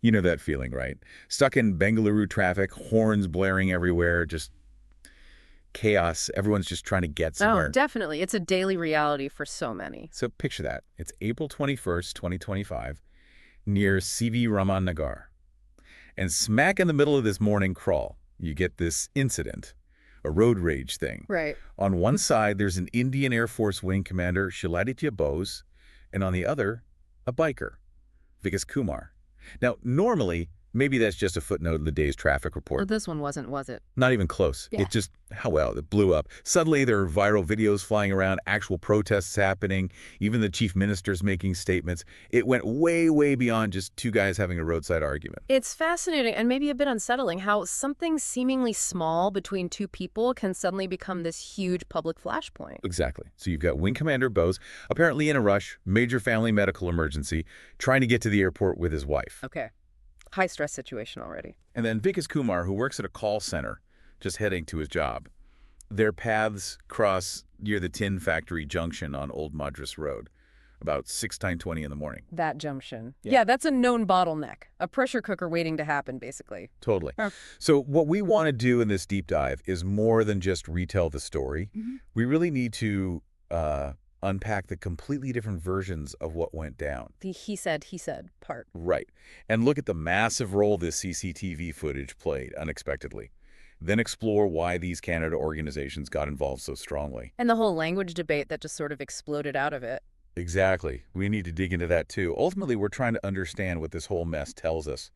You know that feeling, right? Stuck in Bengaluru traffic, horns blaring everywhere, just chaos. Everyone's just trying to get Oh, somewhere. definitely. It's a daily reality for so many. So picture that. It's April 21st, 2025, near CV Raman Nagar. And smack in the middle of this morning crawl, you get this incident, a road rage thing. Right. On one side, there's an Indian Air Force Wing Commander, Shiladitya Bose, and on the other, a biker, Vikas Kumar. Now, normally, maybe that's just a footnote in the day's traffic Well, report. this one wasn't, was it? Not even close. Yeah. It just, it blew up. Suddenly, there are viral videos flying around, actual protests happening, even the chief minister's making statements. It went way, way beyond just two guys having a roadside argument. It's fascinating and maybe a bit unsettling how something seemingly small between two people can suddenly become this huge public flashpoint. Exactly. So you've got Wing Commander Bose, apparently in a rush, major family medical emergency, trying to get to the airport with his wife. Okay. High stress situation already. And then Vikas Kumar, who works at a call center, just heading to his job. Their paths cross near the tin factory junction on Old Madras Road, about 6:20 in the morning. That junction. Yeah. Yeah, that's a known bottleneck. A pressure cooker waiting to happen, basically. Totally. Oh. So what we want to do in this deep dive is more than just retell the story. We really need to unpack the completely different versions of what went down. The he said part. Right. And look at the massive role this CCTV footage played unexpectedly. Then explore why these Kannada organizations got involved so strongly. And the whole language debate that just sort of exploded out of it. Exactly. We need to dig into that too. Ultimately, we're trying to understand what this whole mess tells us,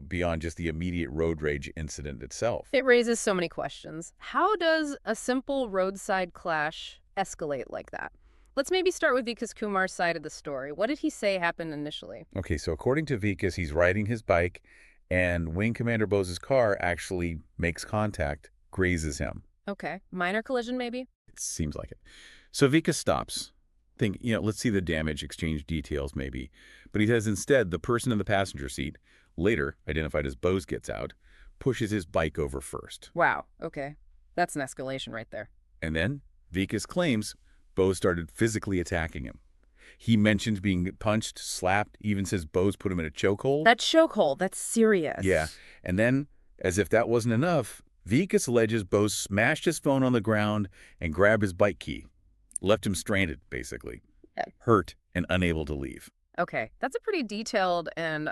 beyond just the immediate road rage incident itself. It raises so many questions. How does a simple roadside clash escalate like that? Let's maybe start with Vikas Kumar's side of the story. What did he say happened initially? Okay, so according to Vikas, he's riding his bike, and Wing Commander Bose's car actually makes contact, grazes him. Okay. Minor collision, maybe? It seems like it. So Vikas stops. Think, let's see the damage, exchange details maybe. But he says instead the person in the passenger seat, later identified as Bose, gets out, pushes his bike over first. Wow. Okay. That's an escalation right there. And then Vikas claims Bose started physically attacking him. He mentions being punched, slapped, even says Bose put him in a chokehold. That chokehold, that's serious. Yeah. And then, as if that wasn't enough, Vikas alleges Bose smashed his phone on the ground and grabbed his bike key. Left him stranded, basically. Yeah. Hurt and unable to leave. Okay. That's a pretty detailed and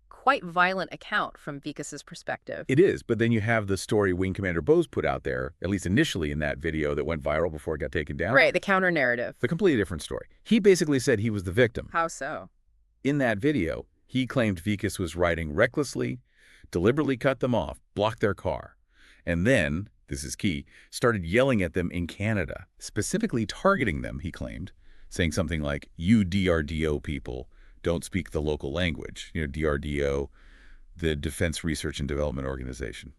quite violent account from Vikas's perspective. It is, but then you have the story Wing Commander Bose put out there, at least initially in that video that went viral before it got taken down. Right, the counter narrative. The completely different story. He basically said he was the victim. How so? In that video, he claimed Vikas was riding recklessly, deliberately cut them off, blocked their car, and then, this is key, started yelling at them in Kannada, specifically targeting them, he claimed, saying something like, "You DRDO people don't speak the local language." DRDO, the Defense Research and Development Organization.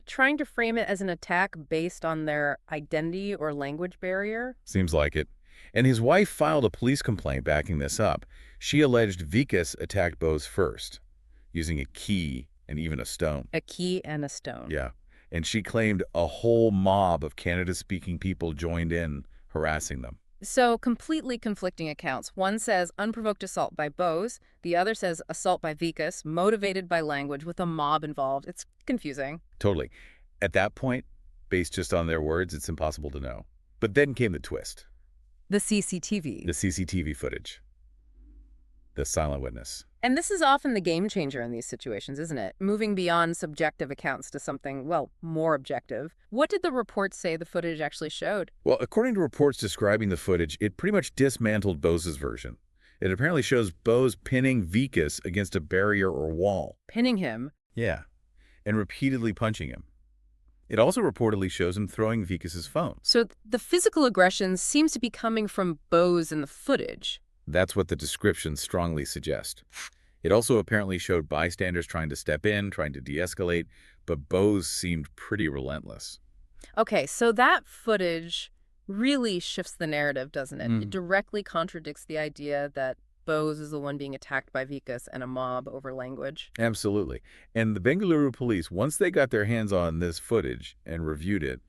Trying to frame it as an attack based on their identity or language barrier? Seems like it. And his wife filed a police complaint backing this up. She alleged Vikas attacked Bose first, using a key and even a stone. A key and a stone. Yeah. And she claimed a whole mob of Kannada-speaking people joined in, harassing them. So completely conflicting accounts. One says unprovoked assault by Bose. The other says assault by Vikas, motivated by language with a mob involved. It's confusing. Totally. At that point, based just on their words, it's impossible to know. But then came the twist. The CCTV. The CCTV footage. The silent witness. And this is often the game changer in these situations, isn't it? Moving beyond subjective accounts to something, well, more objective. What did the reports say the footage actually showed? Well, according to reports describing the footage, it pretty much dismantled Bose's version. It apparently shows Bose pinning Vikas against a barrier or wall. Pinning him? Yeah. And repeatedly punching him. It also reportedly shows him throwing Vikas's phone. So the physical aggression seems to be coming from Bose in the footage. That's what the descriptions strongly suggest. It also apparently showed bystanders trying to step in, trying to de-escalate, but Bose seemed pretty relentless. Okay, so that footage really shifts the narrative, doesn't it? It directly contradicts the idea that Bose is the one being attacked by Vikas and a mob over language. Absolutely. And the Bengaluru police, once they got their hands on this footage and reviewed it,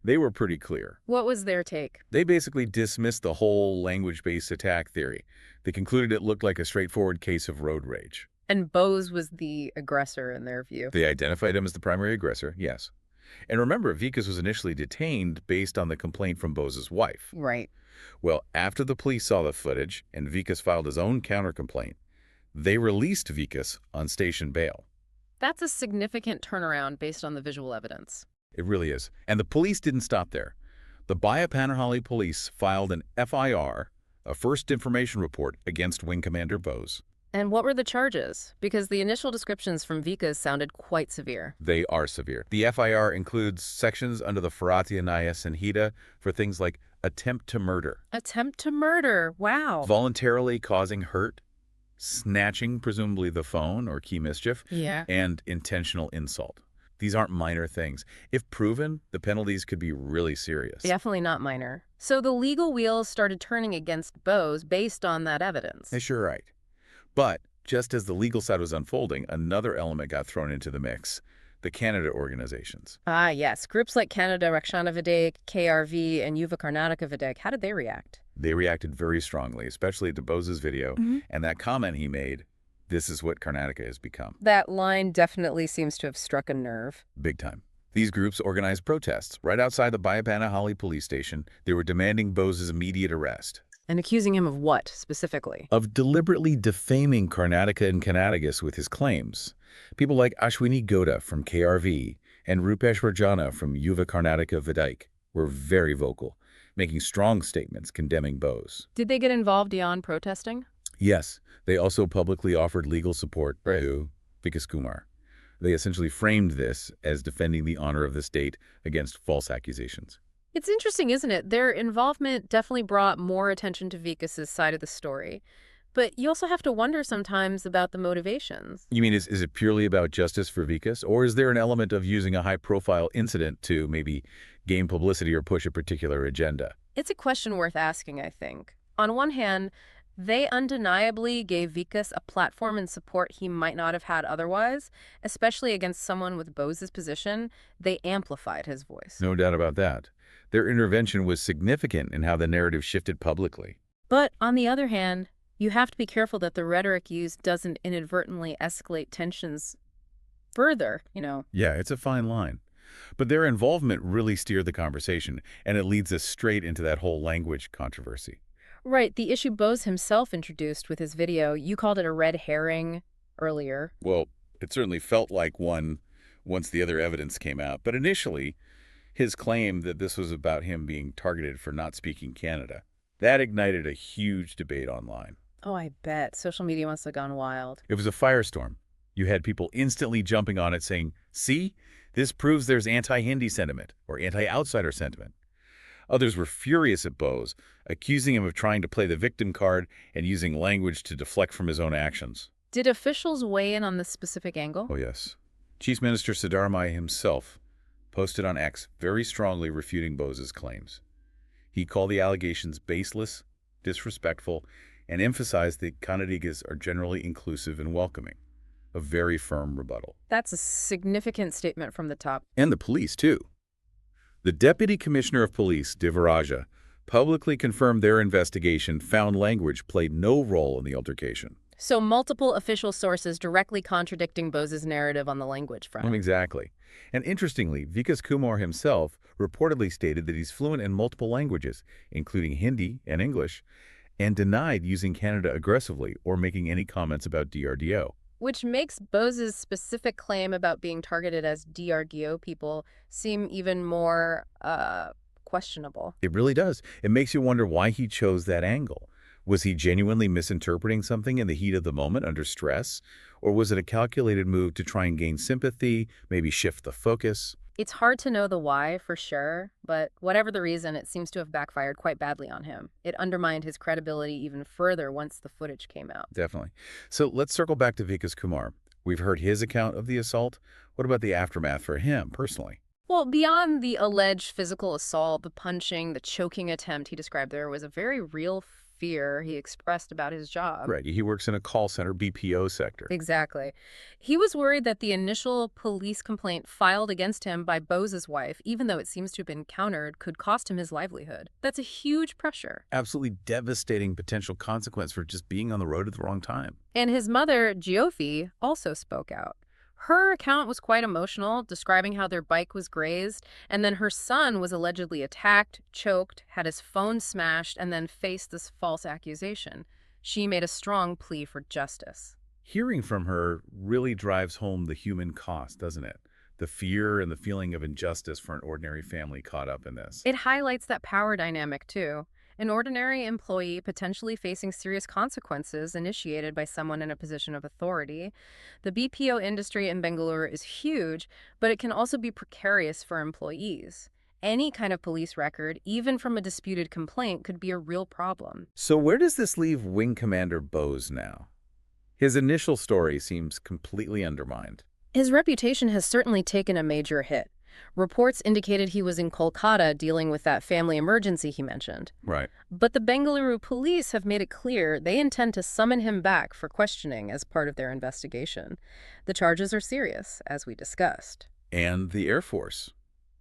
they were pretty clear. What was their take? They basically dismissed the whole language-based attack theory. They concluded it looked like a straightforward case of road rage. And Bose was the aggressor in their view. They identified him as the primary aggressor, yes. And remember, Vikas was initially detained based on the complaint from Bose's wife. Right. Well, after the police saw the footage and Vikas filed his own counter-complaint, they released Vikas on station bail. That's a significant turnaround based on the visual evidence. It really is. And the police didn't stop there. The Bayapanahali police filed an FIR, a First Information Report, against Wing Commander Bose. And what were the charges? Because the initial descriptions from Vikas sounded quite severe. They are severe. The FIR includes sections under the Faratia Sanhita for things like attempt to murder. Attempt to murder. Wow. Voluntarily causing hurt, snatching presumably the phone or key mischief, Yeah. and intentional insult. These aren't minor things. If proven, the penalties could be really serious. Definitely not minor. So the legal wheels started turning against Bose based on that evidence. You're sure right. But just as the legal side was unfolding, another element got thrown into the mix: the Kannada organizations. Ah, yes. Groups like Kannada, Rakshana Vedike, KRV, and Yuva Karnataka Vedike. How did they react? They reacted very strongly, especially to Bose's video and that comment he made, "This is what Karnataka has become." That line definitely seems to have struck a nerve. Big time. These groups organized protests right outside the Bayapanahali police station. They were demanding Bose's immediate arrest. And accusing him of what, specifically? Of deliberately defaming Karnataka and Kannadigas with his claims. People like Ashwini Gowda from KRV and Rupesh Rajana from Yuva Karnataka Vedike were very vocal, making strong statements condemning Bose. Did they get involved beyond protesting? Yes, they also publicly offered legal support to Vikas Kumar. They essentially framed this as defending the honor of the state against false accusations. It's interesting, isn't it? Their involvement definitely brought more attention to Vikas's side of the story. But you also have to wonder sometimes about the motivations. You mean, is it purely about justice for Vikas, or is there an element of using a high-profile incident to maybe gain publicity or push a particular agenda? It's a question worth asking, I think. On one hand, they undeniably gave Vikas a platform and support he might not have had otherwise, especially against someone with Bose's position. They amplified his voice. No doubt about that. Their intervention was significant in how the narrative shifted publicly. But on the other hand, you have to be careful that the rhetoric used doesn't inadvertently escalate tensions further, Yeah, it's a fine line. But their involvement really steered the conversation, and it leads us straight into that whole language controversy. Right, the issue Bose himself introduced with his video, you called it a red herring earlier. Well, it certainly felt like one once the other evidence came out. But initially, his claim that this was about him being targeted for not speaking Kannada, that ignited a huge debate online. Oh, I bet. Social media must have gone wild. It was a firestorm. You had people instantly jumping on it saying, "See, this proves there's anti-Hindi sentiment or anti-outsider sentiment." Others were furious at Bose, accusing him of trying to play the victim card and using language to deflect from his own actions. Did officials weigh in on this specific angle? Oh, yes. Chief Minister Siddaramaiah himself posted on X very strongly refuting Bose's claims. He called the allegations baseless, disrespectful, and emphasized that Kannadigas are generally inclusive and welcoming. A very firm rebuttal. That's a significant statement from the top. And the police, too. The Deputy Commissioner of Police, Divaraja, publicly confirmed their investigation found language played no role in the altercation. So multiple official sources directly contradicting Bose's narrative on the language front. Exactly. And interestingly, Vikas Kumar himself reportedly stated that he's fluent in multiple languages, including Hindi and English, and denied using Kannada aggressively or making any comments about DRDO. Which makes Bose's specific claim about being targeted as DRDO people seem even more questionable. It really does. It makes you wonder why he chose that angle. Was he genuinely misinterpreting something in the heat of the moment under stress? Or was it a calculated move to try and gain sympathy, maybe shift the focus? It's hard to know the why for sure, but whatever the reason, it seems to have backfired quite badly on him. It undermined his credibility even further once the footage came out. Definitely. So let's circle back to Vikas Kumar. We've heard his account of the assault. What about the aftermath for him personally? Well, beyond the alleged physical assault, the punching, the choking attempt he described, there was a very real fear he expressed about his job. Right. He works in a call center, BPO sector. Exactly. He was worried that the initial police complaint filed against him by Bose's wife, even though it seems to have been countered, could cost him his livelihood. That's a huge pressure. Absolutely devastating potential consequence for just being on the road at the wrong time. And his mother, Geoffrey, also spoke out. Her account was quite emotional, describing how their bike was grazed, and then her son was allegedly attacked, choked, had his phone smashed, and then faced this false accusation. She made a strong plea for justice. Hearing from her really drives home the human cost, doesn't it? The fear and the feeling of injustice for an ordinary family caught up in this. It highlights that power dynamic, too. An ordinary employee potentially facing serious consequences initiated by someone in a position of authority. The BPO industry in Bengaluru is huge, but it can also be precarious for employees. Any kind of police record, even from a disputed complaint, could be a real problem. So where does this leave Wing Commander Bose now? His initial story seems completely undermined. His reputation has certainly taken a major hit. Reports indicated he was in Kolkata dealing with that family emergency he mentioned. Right. But the Bengaluru police have made it clear they intend to summon him back for questioning as part of their investigation. The charges are serious, as we discussed. And the Air Force.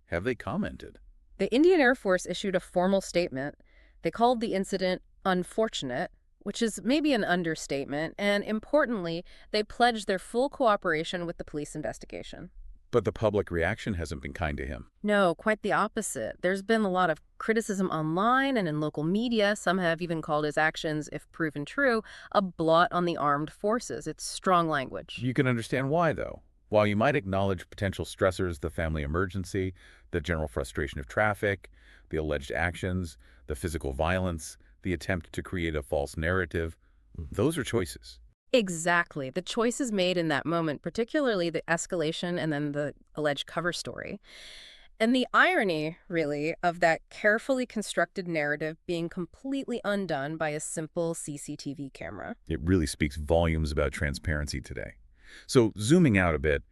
Have they commented? The Indian Air Force issued a formal statement. They called the incident unfortunate, which is maybe an understatement, and importantly, they pledged their full cooperation with the police investigation. But the public reaction hasn't been kind to him. No, quite the opposite. There's been a lot of criticism online and in local media. Some have even called his actions, if proven true, a blot on the armed forces. It's strong language. You can understand why, though. While you might acknowledge potential stressors, the family emergency, the general frustration of traffic, the alleged actions, the physical violence, the attempt to create a false narrative, those are choices. Exactly. The choices made in that moment, particularly the escalation and then the alleged cover story. And the irony, really, of that carefully constructed narrative being completely undone by a simple CCTV camera. It really speaks volumes about transparency today. So zooming out a bit,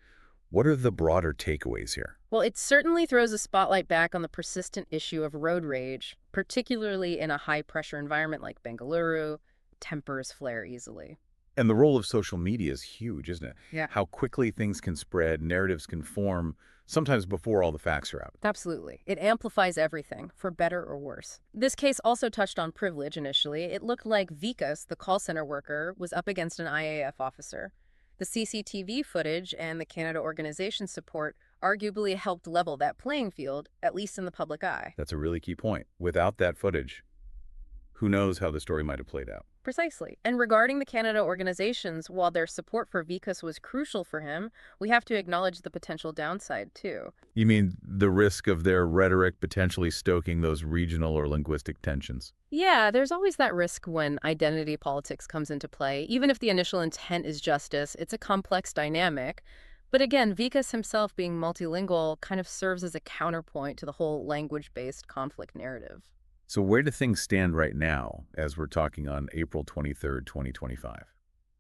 what are the broader takeaways here? Well, it certainly throws a spotlight back on the persistent issue of road rage, particularly in a high-pressure environment like Bengaluru. Tempers flare easily. And the role of social media is huge, isn't it? Yeah. How quickly things can spread, narratives can form, sometimes before all the facts are out. Absolutely. It amplifies everything, for better or worse. This case also touched on privilege initially. It looked like Vikas, the call center worker, was up against an IAF officer. The CCTV footage and the Kannada organization support arguably helped level that playing field, at least in the public eye. That's a really key point. Without that footage, who knows how the story might have played out. Precisely. And regarding the Kannada organizations, while their support for Vikas was crucial for him, we have to acknowledge the potential downside, too. You mean the risk of their rhetoric potentially stoking those regional or linguistic tensions? Yeah, there's always that risk when identity politics comes into play. Even if the initial intent is justice, it's a complex dynamic. But again, Vikas himself being multilingual kind of serves as a counterpoint to the whole language-based conflict narrative. So where do things stand right now as we're talking on April 23rd, 2025?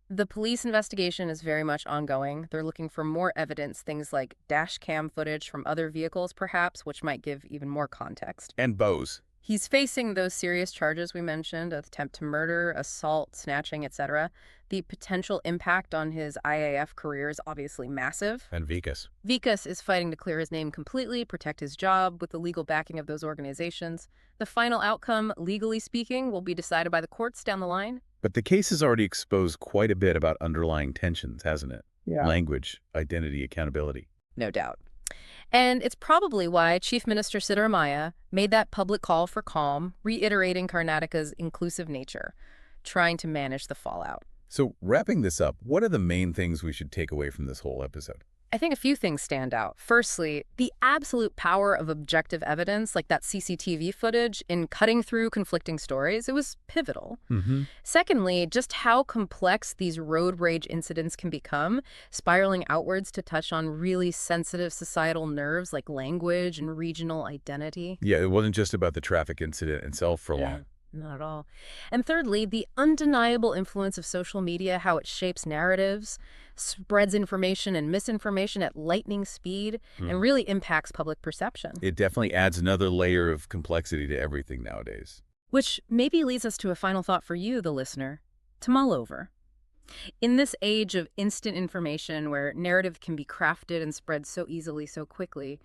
The police investigation is very much ongoing. They're looking for more evidence, things like dash cam footage from other vehicles, perhaps, which might give even more context. And Bose. He's facing those serious charges we mentioned, attempt to murder, assault, snatching, etc. The potential impact on his IAF career is obviously massive. And Vikas. Vikas is fighting to clear his name completely, protect his job with the legal backing of those organizations. The final outcome, legally speaking, will be decided by the courts down the line. But the case has already exposed quite a bit about underlying tensions, hasn't it? Yeah. Language, identity, accountability. No doubt. And it's probably why Chief Minister Siddaramaiah made that public call for calm, reiterating Karnataka's inclusive nature, trying to manage the fallout. So wrapping this up, what are the main things we should take away from this whole episode? I think a few things stand out. Firstly, the absolute power of objective evidence, like that CCTV footage, in cutting through conflicting stories. It was pivotal. Secondly, just how complex these road rage incidents can become, spiraling outwards to touch on really sensitive societal nerves like language and regional identity. Yeah, it wasn't just about the traffic incident itself for long. Not at all. And thirdly, the undeniable influence of social media, how it shapes narratives, spreads information and misinformation at lightning speed, and really impacts public perception. It definitely adds another layer of complexity to everything nowadays. Which maybe leads us to a final thought for you, the listener, to mull over. In this age of instant information where narrative can be crafted and spread so easily, so quickly,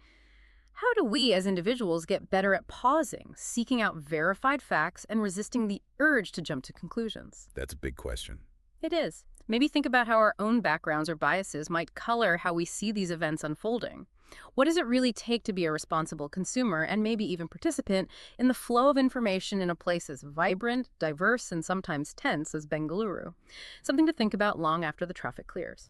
how do we as individuals get better at pausing, seeking out verified facts, and resisting the urge to jump to conclusions? That's a big question. It is. Maybe think about how our own backgrounds or biases might color how we see these events unfolding. What does it really take to be a responsible consumer and maybe even participant in the flow of information in a place as vibrant, diverse, and sometimes tense as Bengaluru? Something to think about long after the traffic clears.